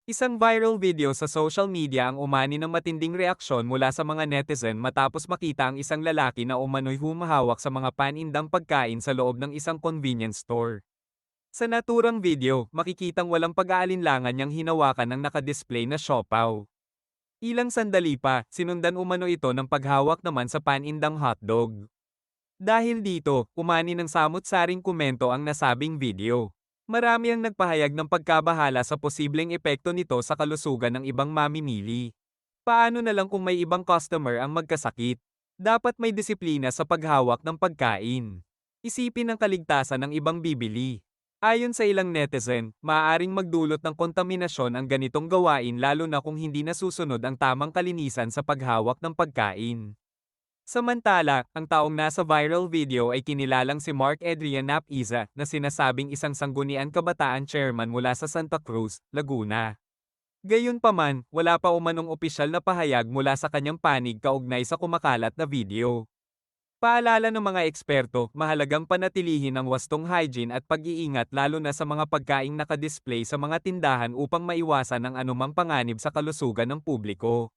Isang viral video sa social media ang umani ng matinding reaksyon mula sa mga netizen matapos makita ang isang lalaki na umano'y humahawak sa mga panindang pagkain sa loob ng isang convenience store. Sa naturang video, makikitang walang pag-aalinlangan niyang hinawakan ng nakadisplay na siopaw. Ilang sandali pa, sinundan umano ito ng paghawak naman sa panindang hotdog. Dahil dito, umani ng samut-saring komento ang nasabing video. Marami ang nagpahayag ng pagkabahala sa posibleng epekto nito sa kalusugan ng ibang mamimili. Paano na lang kung may ibang customer ang magkasakit? Dapat may disiplina sa paghawak ng pagkain. Isipin ang kaligtasan ng ibang bibili. Ayon sa ilang netizen, maaaring magdulot ng kontaminasyon ang ganitong gawain lalo na kung hindi nasusunod ang tamang kalinisan sa paghawak ng pagkain. Samantala, ang taong nasa viral video ay kinilalang si Mark Adrian Napiza na sinasabing isang sangguniang kabataan chairman mula sa Santa Cruz, Laguna. Gayunpaman, wala pa umanong opisyal na pahayag mula sa kanyang panig kaugnay sa kumakalat na video. Paalala ng mga eksperto, mahalagang panatilihin ang wastong hygiene at pag-iingat lalo na sa mga pagkaing nakadisplay sa mga tindahan upang maiwasan ang anumang panganib sa kalusugan ng publiko.